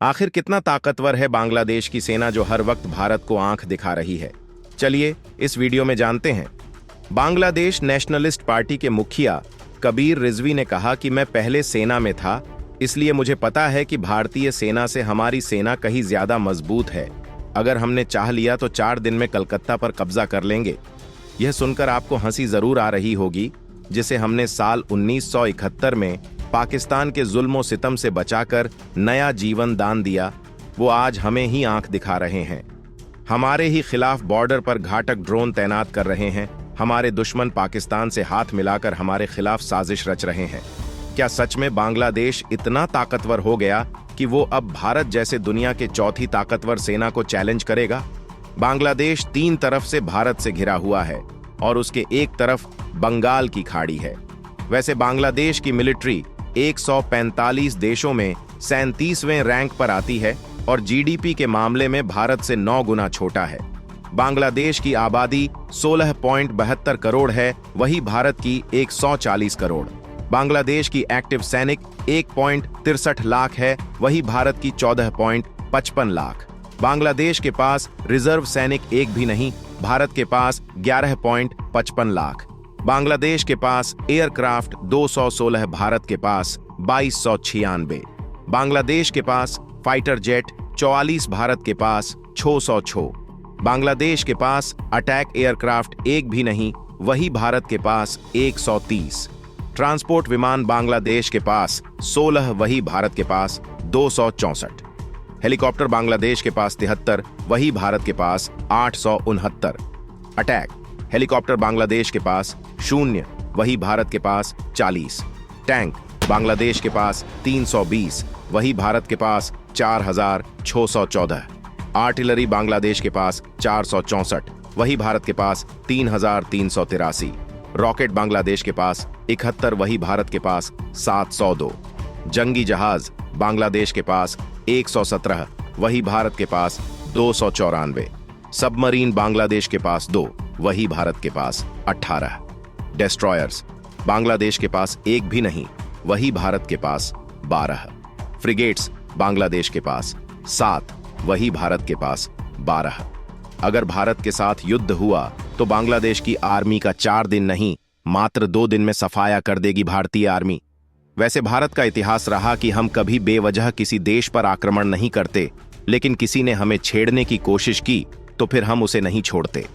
आखिर कितना ताकतवर है बांग्लादेश की सेना जो हर वक्त भारत को आंख दिखा रही है? चलिए इस वीडियो में जानते हैं। बांग्लादेश नेशनलिस्ट पार्टी के मुखिया कबीर रिजवी ने कहा कि मैं पहले सेना में था, इसलिए मुझे पता है कि भारतीय सेना से हमारी सेना कहीं ज्यादा मजबूत है। अगर हमने चाह लिया तो 4 दिन में कलकत्ता पर कब्जा कर लेंगे। यह सुनकर आपको हंसी जरूर आ रही होगी, जिसे हमने साल 1971 में पाकिस्तान के जुल्म सितम से बचाकर नया जीवन दान दिया, वो आज हमें ही आंख दिखा रहे हैं। हमारे ही खिलाफ बॉर्डर पर घातक ड्रोन तैनात कर रहे हैं। हमारे दुश्मन पाकिस्तान से हाथ मिलाकर हमारे खिलाफ साजिश रच रहे हैं। क्या सच में बांग्लादेश इतना ताकतवर हो गया कि वो अब भारत जैसे दुनिया के चौथी ताकतवर सेना को चैलेंज करेगा? बांग्लादेश 3 तरफ से भारत से घिरा हुआ है और उसके एक तरफ बंगाल की खाड़ी है। वैसे बांग्लादेश की मिलिट्री 145 देशों में 37वें रैंक पर आती है और जीडीपी के मामले में भारत से 9 गुना छोटा है। बांग्लादेश की आबादी 16.72 करोड़ है, वही भारत की 140 करोड़। बांग्लादेश की एक्टिव सैनिक 1.63 लाख है, वही भारत की 14.55 लाख। बांग्लादेश के पास रिजर्व सैनिक एक भी नहीं, भारत के पास 11.55 लाख। बांग्लादेश के पास एयरक्राफ्ट 216, भारत के पास 2296। बांग्लादेश के पास फाइटर जेट 44, भारत के पास 606। बांग्लादेश के पास अटैक एयरक्राफ्ट एक भी नहीं, वही भारत के पास 130। ट्रांसपोर्ट विमान बांग्लादेश के पास 16, वही भारत के पास 264। हेलीकॉप्टर बांग्लादेश के पास 73, वही भारत के पास 869। अटैक हेलीकॉप्टर बांग्लादेश के पास 0, वही भारत के पास 40। टैंक बांग्लादेश के पास 320, वही भारत के पास 4614। आर्टिलरी बांग्लादेश के पास 464, वही भारत के पास 3383। रॉकेट बांग्लादेश के पास 71, वही भारत के पास 702। जंगी जहाज बांग्लादेश के पास 117, वही भारत के पास 294। सबमरीन बांग्लादेश के पास 2, वही भारत के पास 18। डेस्ट्रॉयर्स बांग्लादेश के पास एक भी नहीं, वही भारत के पास 12। फ्रिगेट्स बांग्लादेश के पास 7, वही भारत के पास 12। अगर भारत के साथ युद्ध हुआ तो बांग्लादेश की आर्मी का 4 दिन नहीं, मात्र 2 दिन में सफाया कर देगी भारतीय आर्मी। वैसे भारत का इतिहास रहा कि हम कभी बेवजह किसी देश पर आक्रमण नहीं करते, लेकिन किसी ने हमें छेड़ने की कोशिश की तो फिर हम उसे नहीं छोड़ते।